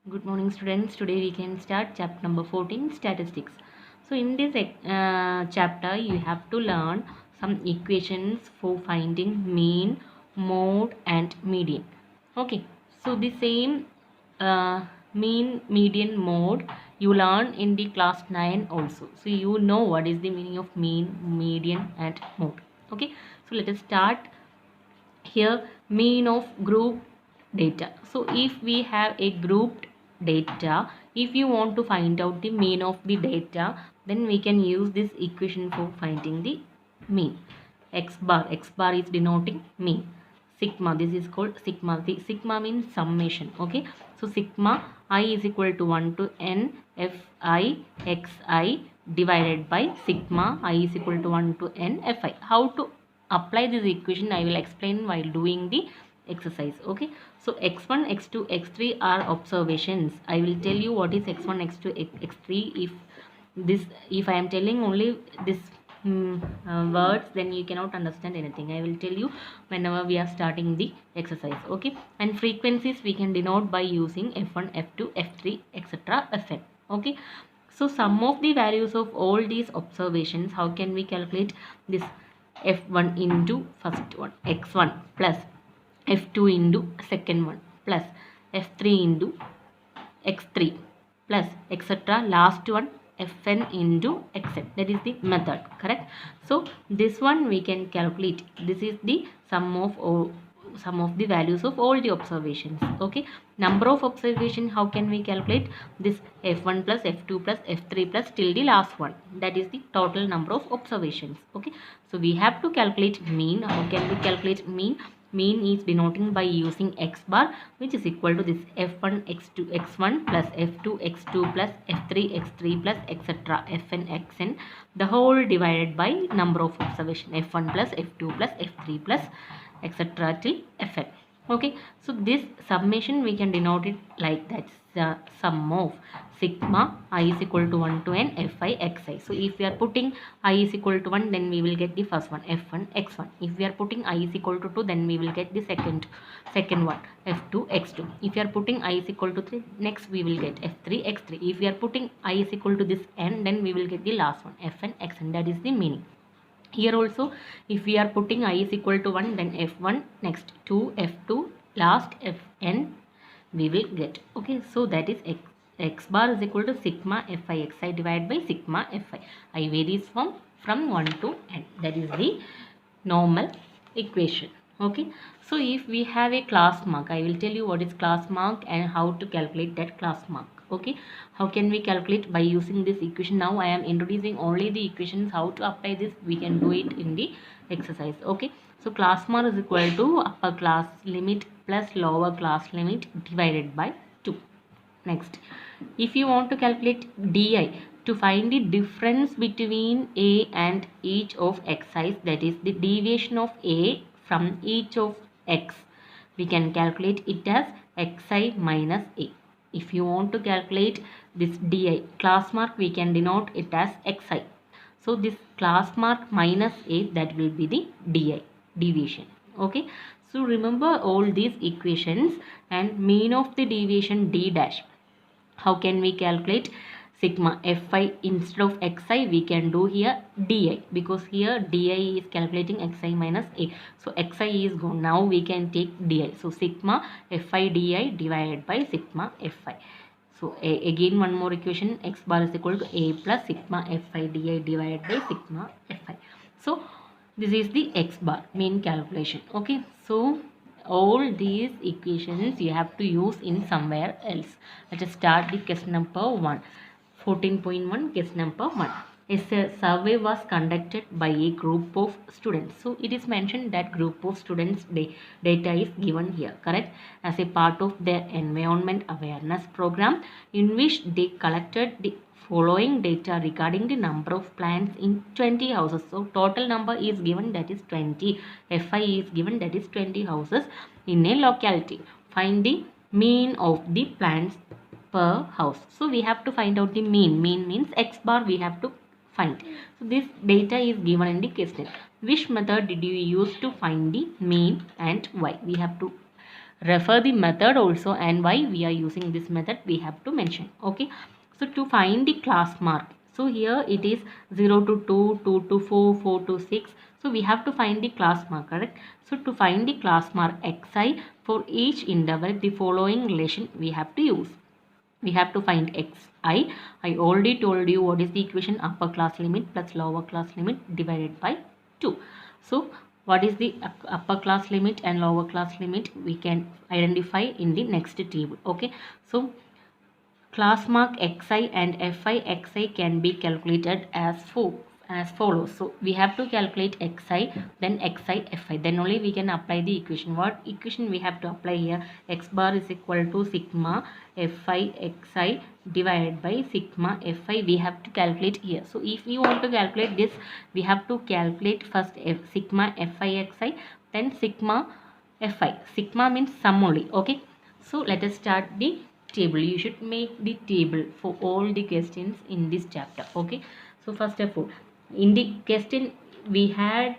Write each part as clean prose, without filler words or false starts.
Good morning, students. Today we can start chapter number 14, statistics. So, in this chapter, you have to learn some equations for finding mean, mode, and median. Okay, so the same mean, median, mode you learn in the class 9 also. So, you know what is the meaning of mean, median, and mode. Okay, so let us start here. Mean of group data. So if we have a grouped data, if you want to find out the mean of the data, then we can use this equation for finding the mean. X bar is denoting mean. Sigma, this is called sigma. The sigma means summation. Okay, so sigma I is equal to 1 to n fi xi divided by sigma I is equal to 1 to n fi. How to apply this equation I will explain while doing the exercise. Okay, so x1 x2 x3 are observations. I will tell you what is x1 x2 x3. If I am telling only this words, then you cannot understand anything. I will tell you whenever we are starting the exercise. Okay, and frequencies we can denote by using f1 f2 f3 etc fn. Okay, so sum of the values of all these observations, how can we calculate this? F1 into first one x1 plus f2 into second one plus f3 into x3 plus etc last one fn into xn. That is the method, correct? So this one we can calculate. This is the sum of the values of all the observations. Okay, number of observation, how can we calculate this? F1 plus f2 plus f3 plus till the last one, that is the total number of observations. Okay, so we have to calculate mean. How can we calculate mean? Mean is denoting by using x bar, which is equal to this f1 x2 x1 plus f2 x2 plus f3 x3 plus etc fn xn, the whole divided by number of observation f1 plus f2 plus f3 plus etc till fn. Okay, so this summation we can denote it like that. Sum of sigma I is equal to 1 to n fi xi. So if we are putting I is equal to 1, then we will get the first one f1 x1. If we are putting I is equal to 2, then we will get the second one f2 x2. If we are putting I is equal to 3, next we will get f3 x3. If we are putting I is equal to this n, then we will get the last one fn xn. That is the meaning. Here also, if we are putting I is equal to 1, then f1, next 2 f2, last fn we will get. Okay, so that is x bar is equal to sigma fi xi divided by sigma fi. I varies from 1 to n. That is the normal equation. Okay, so if we have a class mark, I will tell you what is class mark and how to calculate that class mark. Okay, how can we calculate? By using this equation. Now I am introducing only the equations. How to apply this, we can do it in the exercise. Okay, so class mark is equal to upper class limit plus lower class limit divided by 2. Next, if you want to calculate di, to find the difference between a and each of xi's, that is the deviation of a from each of x, we can calculate it as xi minus a. If you want to calculate this di, class mark, we can denote it as xi. So this class mark minus a, that will be the di, deviation. Okay, so remember all these equations. And mean of the deviation d dash, how can we calculate? Sigma fi, instead of xi we can do here di, because here di is calculating xi minus a. So xi is gone. Now we can take di. So sigma fi di divided by sigma fi. So again one more equation, x bar is equal to a plus sigma fi di divided by sigma fi. So this is the x bar mean calculation. Okay, so all these equations you have to use in somewhere else. Let us start the question number 1. 14.1 question number 1. A survey was conducted by a group of students. So it is mentioned that group of students data is given here, correct, as a part of their environment awareness program, in which they collected the following data regarding the number of plants in 20 houses. So total number is given, that is 20. Fi is given, that is 20 houses in a locality. Find the mean of the plants per house. So we have to find out the mean. Mean means x bar we have to find. So this data is given in the question. Which method did you use to find the mean and why? We have to refer the method also, and why we are using this method we have to mention. Okay, so to find the class mark, so here it is 0 to 2, 2 to 4, 4 to 6. So we have to find the class mark, correct? So to find the class mark xi for each interval, the following relation we have to use. We have to find xi. I already told you what is the equation, upper class limit plus lower class limit divided by 2. So what is the upper class limit and lower class limit we can identify in the next table. Okay, so class mark xi and fi xi can be calculated as follows. So we have to calculate xi, then xi fi, then only we can apply the equation. What equation we have to apply here? X bar is equal to sigma fi xi divided by sigma fi, we have to calculate here. So if we want to calculate this, we have to calculate first sigma fi xi, then sigma fi. Sigma means sum only. Okay, so let us start the table. You should make the table for all the questions in this chapter. Okay, so first of all, in the question we had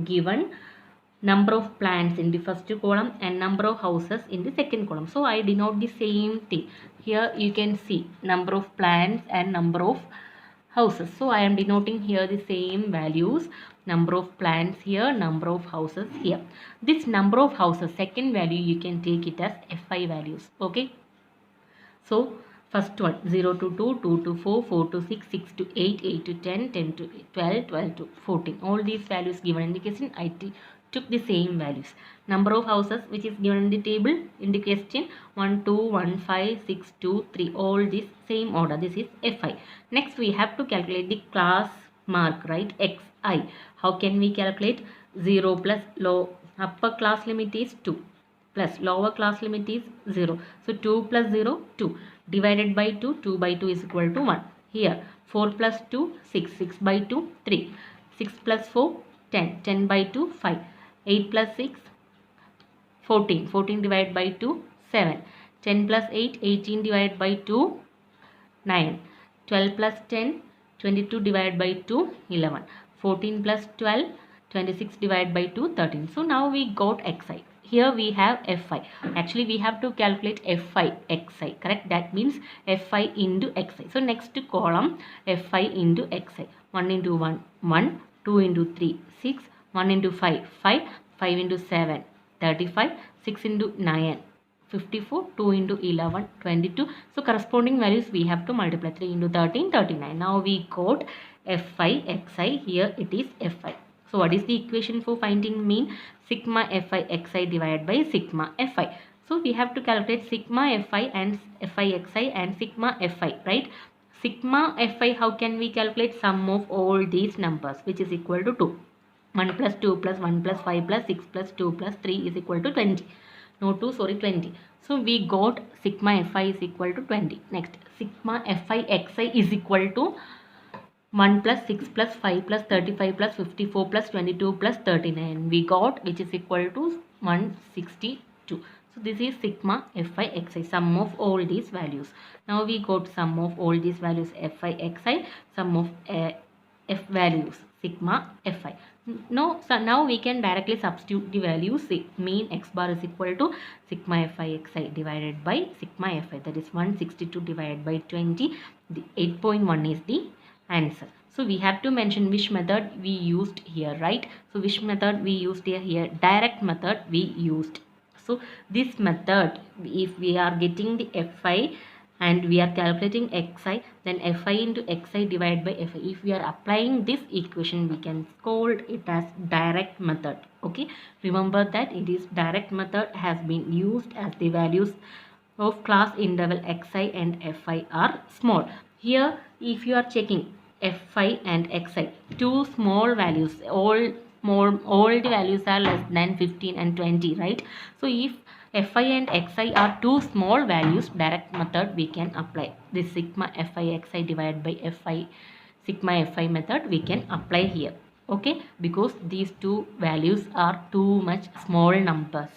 given number of plants in the first column and number of houses in the second column. So I denote the same thing. Here you can see number of plants and number of houses. So I am denoting here the same values, number of plants here, number of houses here. This number of houses, second value, you can take it as fi values. Okay, so first one 0 to 2, 2 to 4, 4 to 6, 6 to 8, 8 to 10, 10 to 12, 12 to 14. All these values given in the question, I took the same values. Number of houses which is given in the table in the question, 1, 2, 1, 5, 6, 2, 3. All this same order. This is fi. Next we have to calculate the class mark, right? xi. How can we calculate? 0 plus upper class limit is 2 plus lower class limit is 0. So 2 plus 0, 2 divided by 2, 2 by 2 is equal to 1. Here 4 plus 2, 6, 6 by 2, 3, 6 plus 4, 10, 10 by 2, 5, 8 plus 6, 14, 14 divided by 2, 7, 10 plus 8, 18 divided by 2, 9, 12 plus 10, 22 divided by 2, 11, 14 plus 12, 26 divided by 2, 13. So now we got xi. Here we have fi. Actually we have to calculate fi xi, correct? That means fi into xi. So next column fi into xi. 1 into 1, 1, 2 into 3, 6, 1 into 5, 5, 5 into 7, 35, 6 into 9, 54, 2 into 11, 22. So corresponding values we have to multiply. 3 into 13, 39. Now we got fi xi. Here it is fi. So what is the equation for finding mean? Sigma fi xi divided by sigma fi. So we have to calculate sigma fi and fi xi and sigma fi, right? Sigma fi, how can we calculate? Sum of all these numbers, which is equal to 2. 1 plus 2 plus 1 plus 5 plus 6 plus 2 plus 3 is equal to 20. No 2, sorry, 20. So we got sigma fi is equal to 20. Next, sigma fi xi is equal to 1 plus 6 plus 5 plus 35 plus 54 plus 22 plus 39. We got, which is equal to 162. So this is sigma fi xi, sum of all these values. Now we got sum of all these values fi xi, sum of f values sigma fi. No, so now we can directly substitute the values. Mean x bar is equal to sigma fi xi divided by sigma fi. That is 162 divided by 20. The 8.1 is the answer. So we have to mention which method we used here, right? So which method we used here? Direct method we used. So this method, if we are getting the fi and we are calculating xi, then fi into xi divided by fi. If we are applying this equation, we can call it as direct method. Okay, remember that it is direct method has been used as the values of class interval xi and fi are small. Here if you are checking fi and xi, two small values, all the values are less than 15 and 20, right? So if fi and xi are two small values, direct method we can apply. This sigma fi xi divided by fi sigma fi method we can apply here. Okay, because these two values are too much small numbers.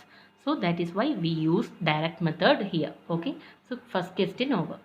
So that is why we use direct method here. Okay, so first question over.